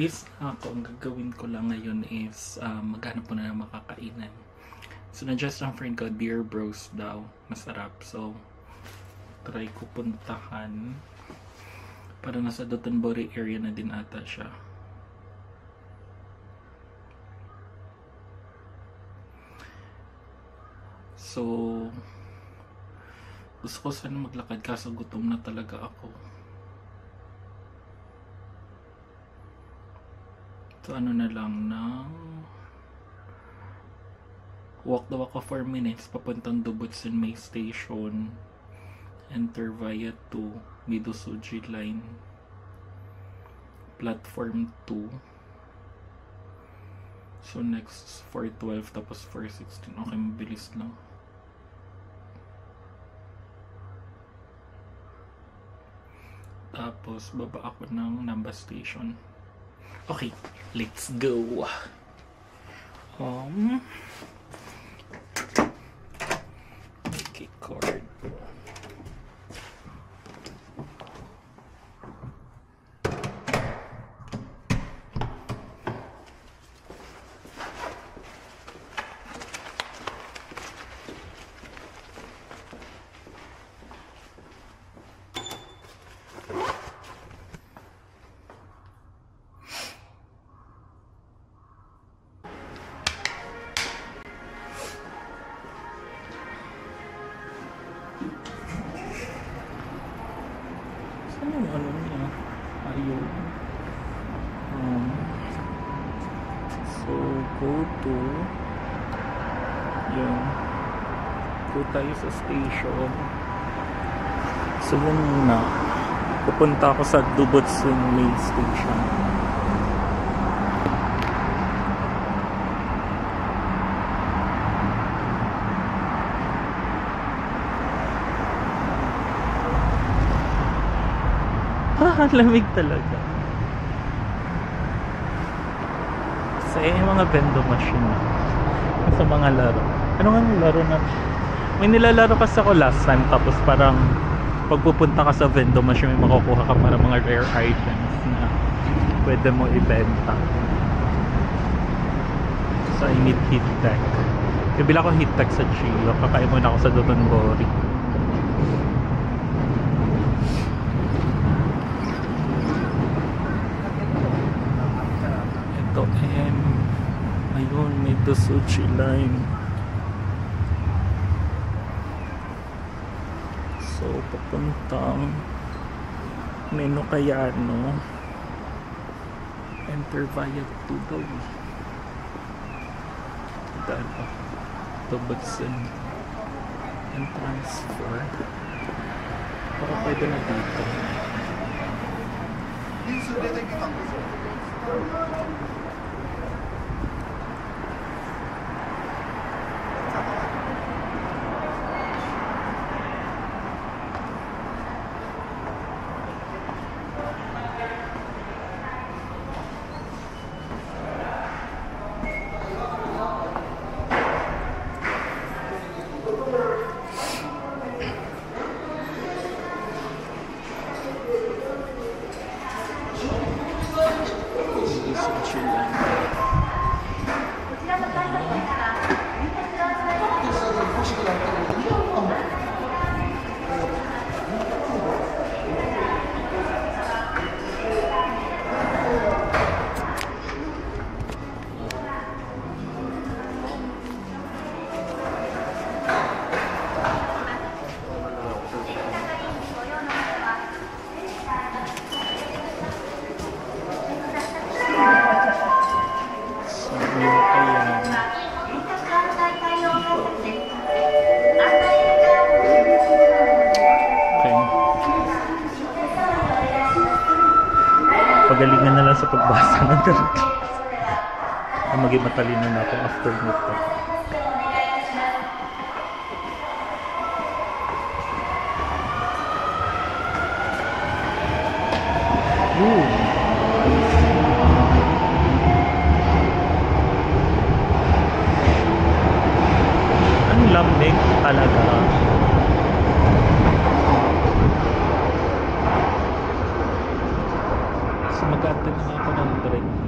Alis na ako. Ang gagawin ko lang ngayon is maghanap po na ng makakainan. So na-just ang friend ko, Dear Bros daw. Masarap. So try ko puntahan. Para nasa Dotonbori area na din ata siya. So gusto ko sana maglakad kaso gutom na talaga ako. So ano na lang ng walk the walk of 4 minutes papuntang Dubutsin May Station, enter via 2 Midosuji Line platform 2. So next 412 tapos 416. Okay, mabilis lang. Tapos baba ako ng Namba Station. Okay, let's go. Okay, card. Saan yung ano niya? Ayun. So, go to yun. Go tayo sa station. So, yun na. Pupunta ako sa Dubutsin May Station. Lamig talaga. Sa mga vending machine sa mga laro. Ano nga yung laro na may nilalaro kasi ako last time, tapos parang pagpupunta ka sa vending machine may makukuha ka para mga rare items na pwede mo ibenta. So I need heat tech. Bibila ko heat tech sa Chilo. Kakain muna ako sa Dotonbori. Ayun, may Dosuchi Line. So, papuntang Menokayano. Enter via Tugaw. Daan pa. Dubutsin. And transfer. Para pwede na dito. Pagalingan na lang sa pagbasa ng kariklas. Maging matalino na ako after nito. Ang lamig talaga. So mag-attend na ako ng break.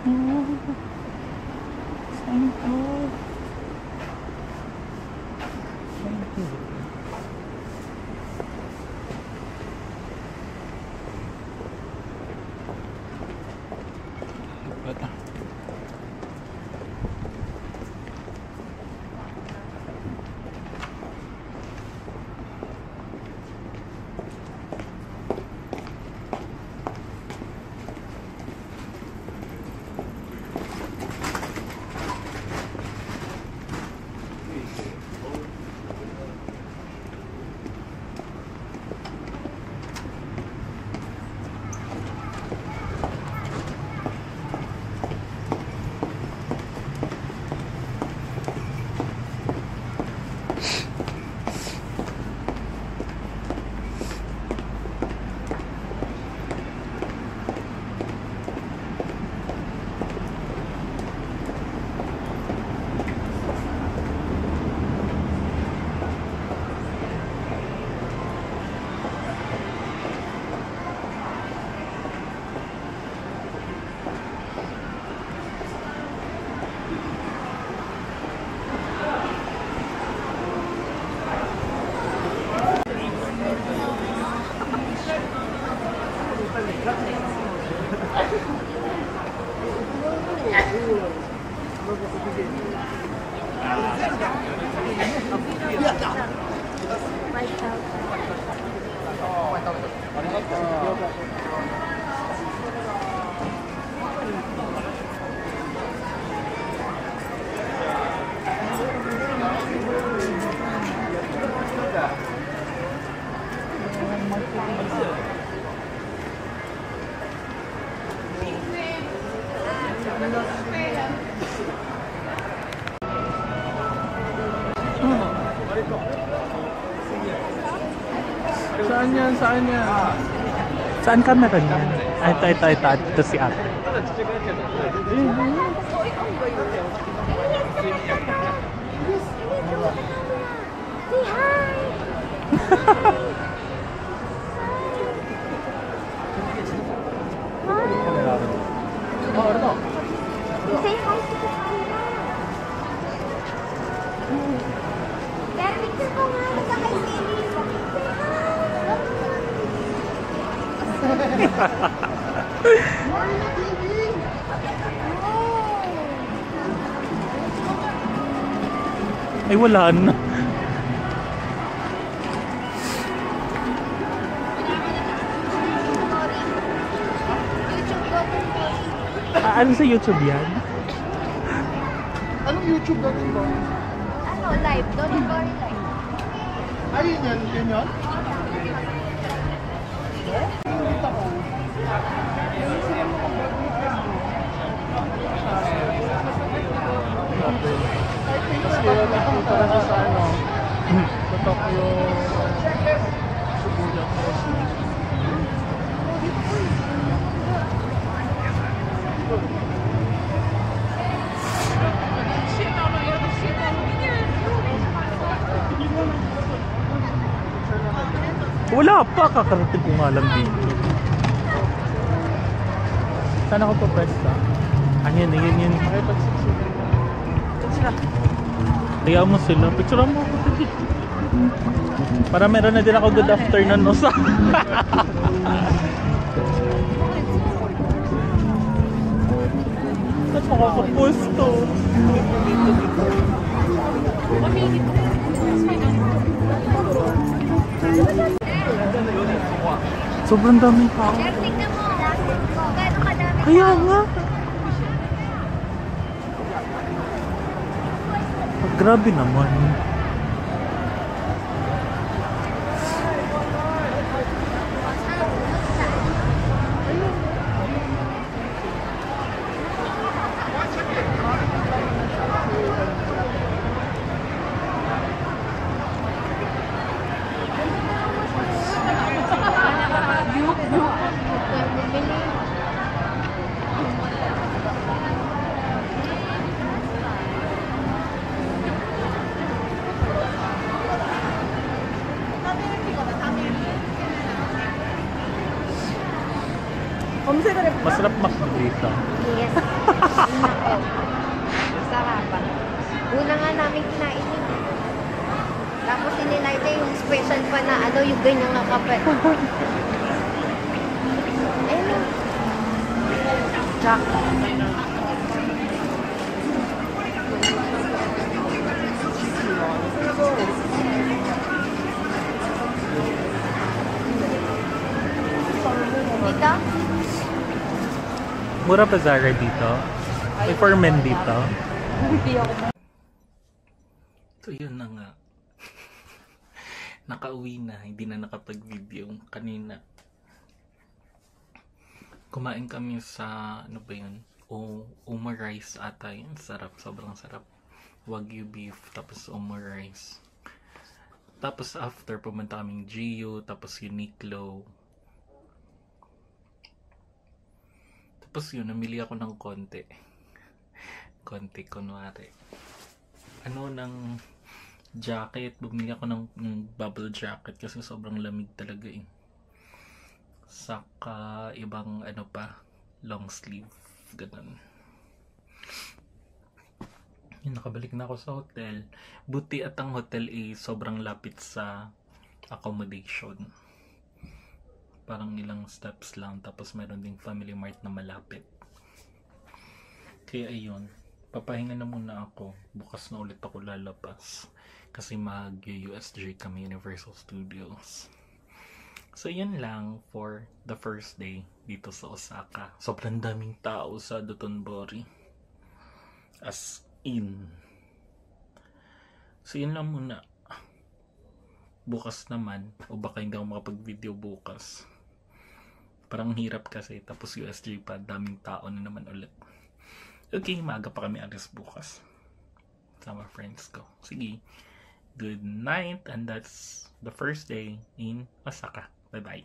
Thank you. Thank you. Saan yan? Saan yan? Saan ka meron yan? Ay, ito. Ito si ate. Say hi! Say hi to the camera. Pero picture ko nga sa kay Siri. Say hi! Ay, wala na. Ano sa YouTube yan? Anong YouTube natin ba? Ano, live? Don't story live. Ayun yan, yun yun? Nakita ko. Kasi nakita na siya sa ano, sa Tokyo Shibuya Crossing. Wala pa, kakarating ko nga lang dito. Saan ako pupwesta? Ayun. Kaya mo sila, picturean mo ako dito. Para meron na din ako good afternoon no sa. Saan makakapwesto? Sobrang daming tao. Pero tingnan mo. Gano'ng kadami. Kaya nga. Grabe naman. Masarap makikita. Yes. Sarapan. Una nga namin kinain yun. Tapos inilaita yung special pa na ano, yung ganyang nakapal. Ayun o. Jack. Dito? Mura pa Zara dito? May for men dito? So yun na nga. Nakauwi na, hindi na nakapag-video kanina. Kumain kami sa, ano ba yun? Uma rice ata yun. Sarap, sobrang sarap. Wagyu beef, tapos uma rice. Tapos after, pumunta kaming Gio, tapos Uniqlo. Tapos yun, namili ako ng konti. Konti, kunwari. Ano, ng jacket. Bumili ako ng bubble jacket kasi sobrang lamig talaga eh. Saka ibang ano pa, long sleeve, ganun. Yun, nakabalik na ako sa hotel. Buti at ang hotel eh sobrang lapit sa accommodation. Parang ilang steps lang, tapos meron ding Family Mart na malapit. Kaya ayun, papahinga na muna ako. Bukas na ulit ako lalabas kasi mag-USJ kami, Universal Studios. So yun lang for the first day dito sa Osaka. Sobrang daming tao sa Dotonbori. As in. So yun lang muna. Bukas naman, o baka hindi ako makapag-video bukas. Parang hirap kasi, tapos USJ pa, daming tao na naman ulit. Okay, maaga pa kami alis bukas. Sama friends ko. Sige, good night, and that's the first day in Osaka. Bye-bye.